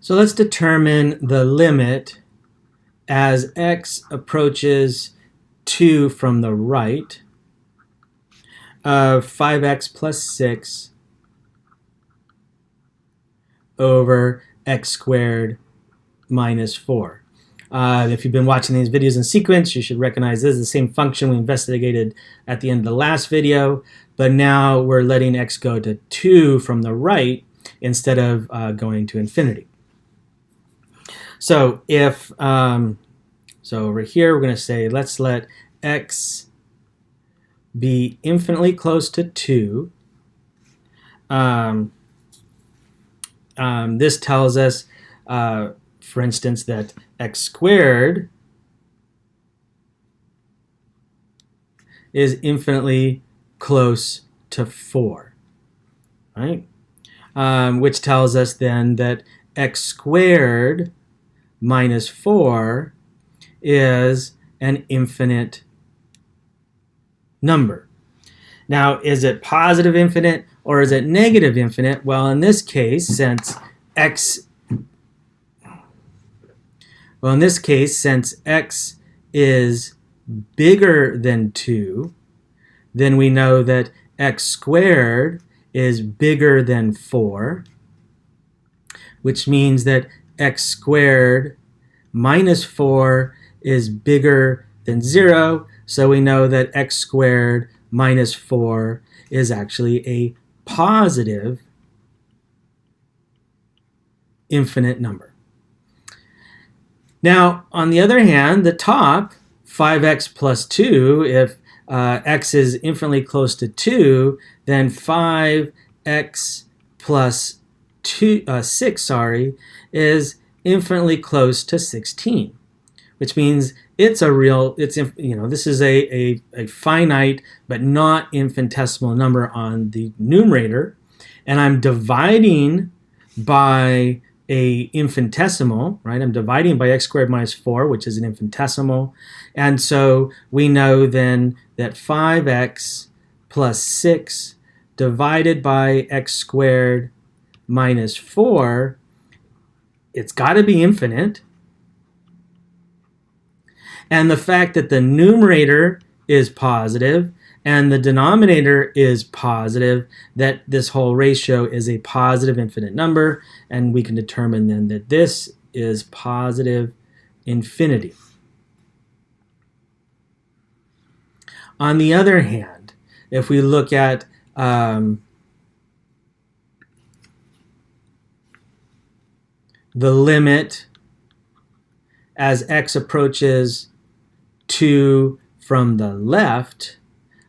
So let's determine the limit as x approaches 2 from the right of 5x plus 6 over x squared minus 4. If you've been watching these videos in sequence, you should recognize this is the same function we investigated at the end of the last video, but now we're letting x go to 2 from the right instead of going to infinity. So if so over here we're going to say let's let x be infinitely close to 2. This tells us, for instance, that x squared is infinitely close to 4, right? Which tells us then that x squared minus 4 is an infinite number. Now, is it positive infinite or is it negative infinite? Well, in this case, since x is bigger than 2, then we know that x squared is bigger than 4, which means that x squared minus 4 is bigger than 0, so we know that x squared minus 4 is actually a positive infinite number. Now, on the other hand, the top, 5x plus 2, if x is infinitely close to 2, then 5x plus 6 is infinitely close to 16, which means this is a finite but not infinitesimal number on the numerator, and I'm dividing by a infinitesimal, right? I'm dividing by x squared minus 4, which is an infinitesimal, and so we know then that 5x plus 6 divided by x squared minus 4, it's got to be infinite. And the fact that the numerator is positive and the denominator is positive, that this whole ratio is a positive infinite number, and we can determine then that this is positive infinity. On the other hand, if we look at the limit as x approaches 2 from the left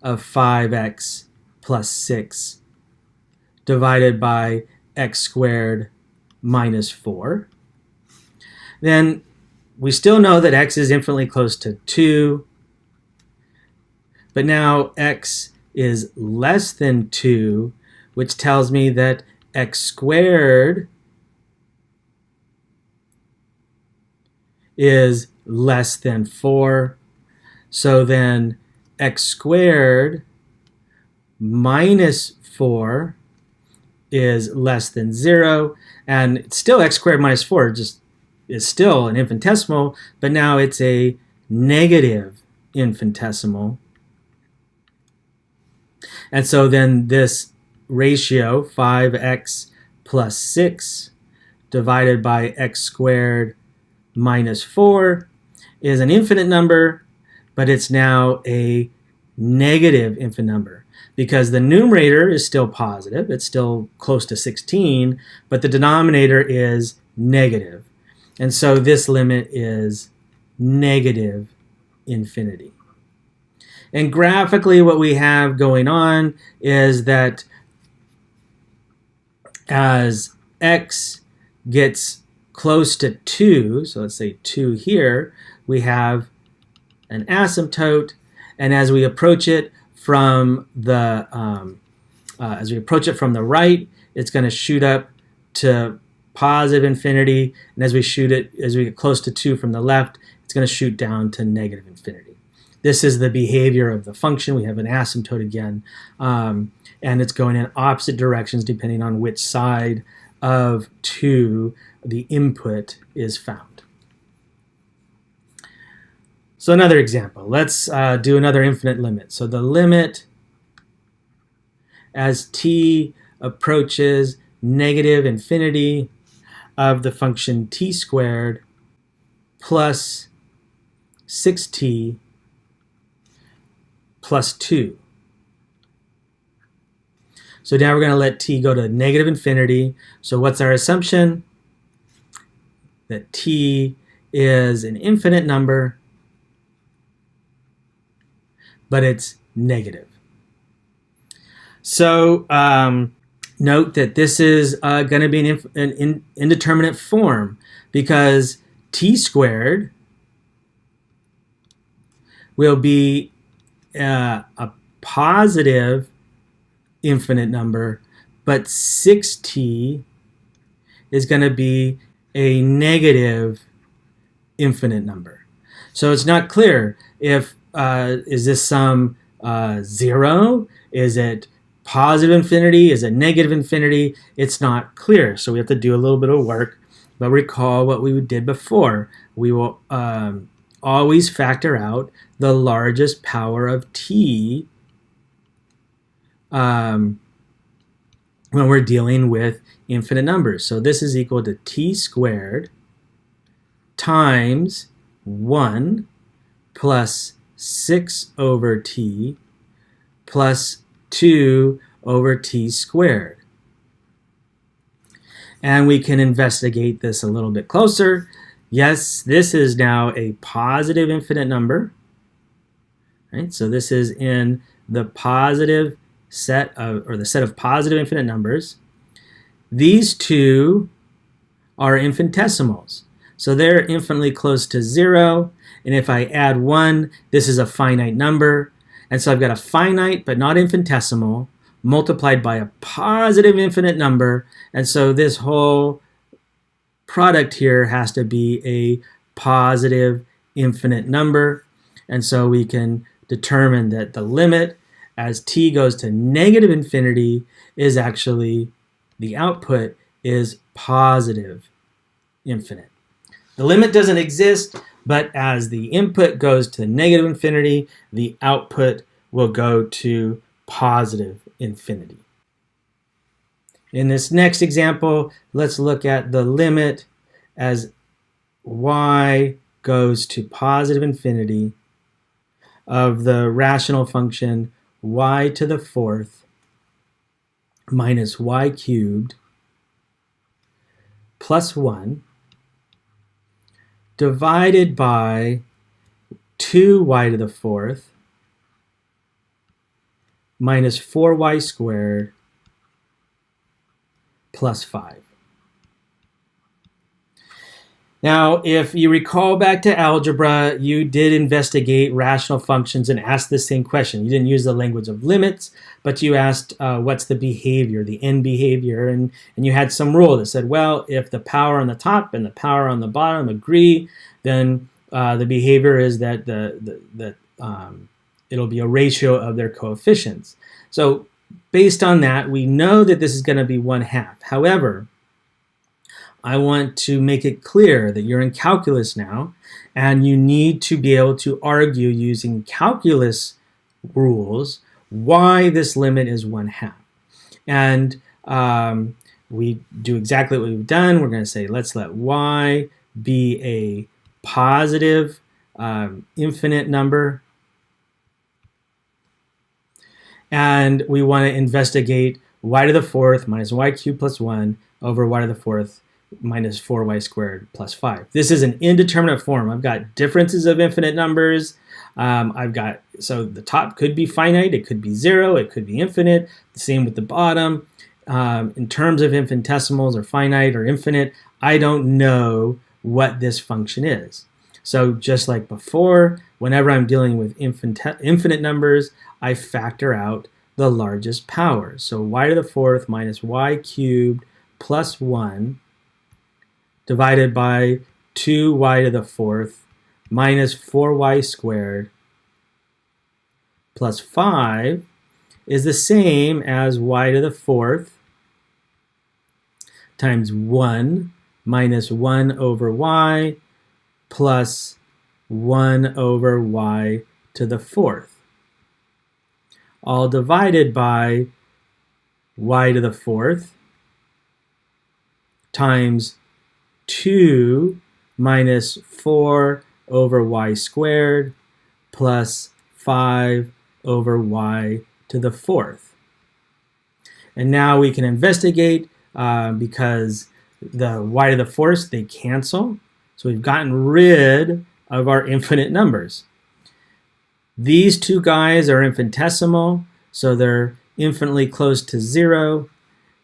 of 5x plus 6 divided by x squared minus 4, then we still know that x is infinitely close to 2, but now x is less than 2, which tells me that x squared is less than 4. So then x squared minus 4 is less than 0, and it's still x squared minus 4 just is still an infinitesimal, but now it's a negative infinitesimal. And so then this ratio, 5x plus 6 divided by x squared minus 4, is an infinite number, but it's now a negative infinite number because the numerator is still positive. It's still close to 16, but the denominator is negative. And so this limit is negative infinity. And graphically what we have going on is that as x gets close to 2, so let's say 2 here, we have an asymptote, and as we approach it from the right, it's going to shoot up to positive infinity, and as we get close to 2 from the left, it's going to shoot down to negative infinity. This is the behavior of the function. We have an asymptote again, and it's going in opposite directions depending on which side of 2, the input is found. So another example, let's do another infinite limit. So the limit as t approaches negative infinity of the function t squared plus 6t plus 2. So now we're going to let t go to negative infinity. So what's our assumption? That t is an infinite number, but it's negative. So note that this is going to be an indeterminate form because t squared will be a positive infinite number, but 6t is going to be a negative infinite number. So it's not clear if is this some 0? Is it positive infinity? Is it negative infinity? It's not clear. So we have to do a little bit of work. But recall what we did before. We will always factor out the largest power of t when we're dealing with infinite numbers. So this is equal to t squared times 1 plus 6 over t plus 2 over t squared. And we can investigate this a little bit closer. Yes, this is now a positive infinite number. Right? So this is in the positive set of, or the set of positive infinite numbers. These two are infinitesimals. So they're infinitely close to 0. And if I add 1, this is a finite number. And so I've got a finite but not infinitesimal multiplied by a positive infinite number. And so this whole product here has to be a positive infinite number. And so we can determine that the limit as t goes to negative infinity is actually, the output is positive infinite. The limit doesn't exist, but as the input goes to negative infinity, the output will go to positive infinity. In this next example, let's look at the limit as y goes to positive infinity of the rational function y to the fourth minus y cubed plus 1 divided by 2y to the fourth minus 4y squared plus 5. Now, if you recall back to algebra, you did investigate rational functions and asked the same question. You didn't use the language of limits, but you asked what's the behavior, the end behavior, and you had some rule that said, well, if the power on the top and the power on the bottom agree, then the behavior is that it'll be a ratio of their coefficients. So based on that, we know that this is going to be 1/2. However, I want to make it clear that you're in calculus now, and you need to be able to argue using calculus rules why this limit is 1/2. And we do exactly what we've done. We're going to say, let's let y be a positive infinite number. And we want to investigate y to the fourth minus y cubed plus 1 over y to the fourth minus 4y squared plus 5. This is an indeterminate form. I've got differences of infinite numbers. So the top could be finite, it could be 0, it could be infinite. The same with the bottom. In terms of infinitesimals or finite or infinite, I don't know what this function is. So just like before, whenever I'm dealing with infinite numbers, I factor out the largest power. So y to the fourth minus y cubed plus 1 divided by 2y to the fourth minus 4y squared plus 5 is the same as y to the fourth times 1 minus 1 over y plus 1 over y to the fourth, all divided by y to the fourth times 2 minus 4 over y squared plus 5 over y to the fourth. And now we can investigate because the y to the fourth, they cancel. So we've gotten rid of our infinite numbers. These two guys are infinitesimal, so they're infinitely close to 0.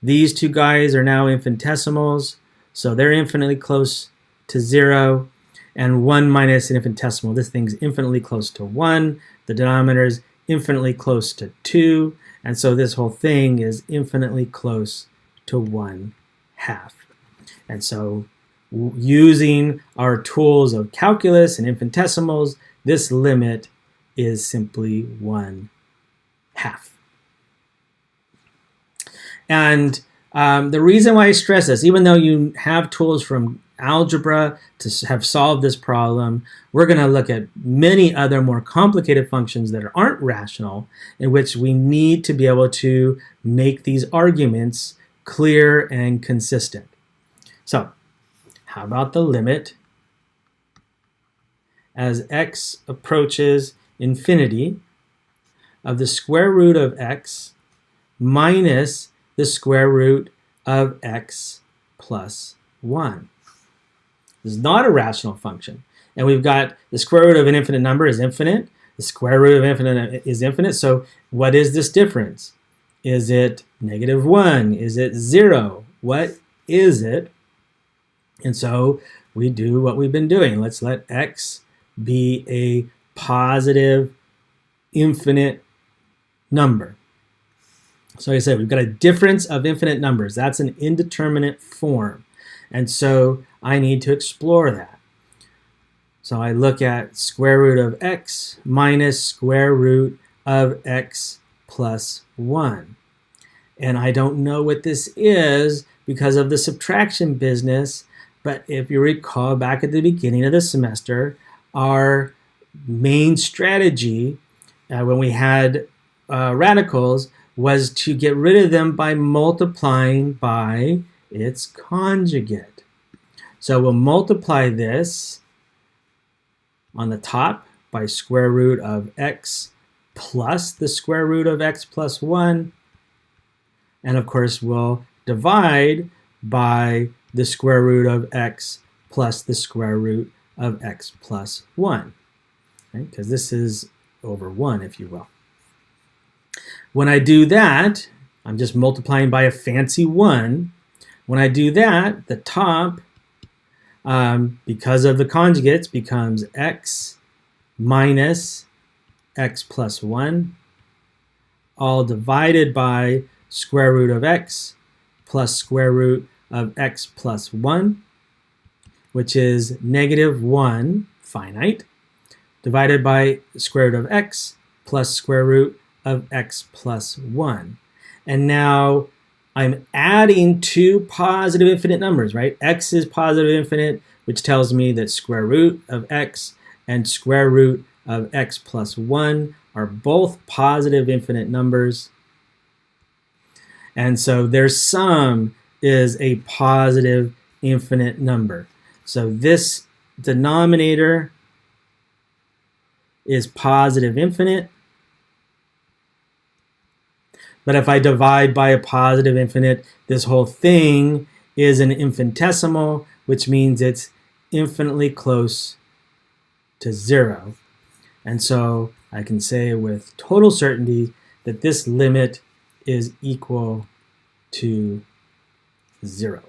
These two guys are now infinitesimals, so they're infinitely close to 0. And 1 minus an infinitesimal, this thing's infinitely close to 1. The denominator is infinitely close to 2. And so this whole thing is infinitely close to 1/2. And so using our tools of calculus and infinitesimals, this limit is simply 1/2. And the reason why I stress this, even though you have tools from algebra to have solved this problem, we're going to look at many other more complicated functions that aren't rational, in which we need to be able to make these arguments clear and consistent. So, how about the limit as x approaches infinity of the square root of x minus the square root of x plus 1? This is not a rational function. And we've got the square root of an infinite number is infinite. The square root of infinite is infinite. So what is this difference? Is it -1? Is it 0? What is it? And so we do what we've been doing. Let's let x be a positive infinite number. So like I said, we've got a difference of infinite numbers. That's an indeterminate form. And so I need to explore that. So I look at square root of x minus square root of x plus 1. And I don't know what this is because of the subtraction business. But if you recall back at the beginning of the semester, our main strategy when we had radicals was to get rid of them by multiplying by its conjugate. So we'll multiply this on the top by square root of x plus the square root of x plus 1. And of course, we'll divide by the square root of x plus the square root of x plus 1. Because this is over 1, if you will. When I do that, I'm just multiplying by a fancy 1. When I do that, the top, because of the conjugates, becomes x minus x plus 1, all divided by square root of x plus square root of x plus 1, which is -1 finite, divided by square root of x plus square root of x plus 1. And now I'm adding two positive infinite numbers, right? X is positive infinite, which tells me that square root of x and square root of x plus 1 are both positive infinite numbers. And so their sum is a positive infinite number. So this denominator is positive infinite. But if I divide by a positive infinite, this whole thing is an infinitesimal, which means it's infinitely close to 0. And so I can say with total certainty that this limit is equal to 0.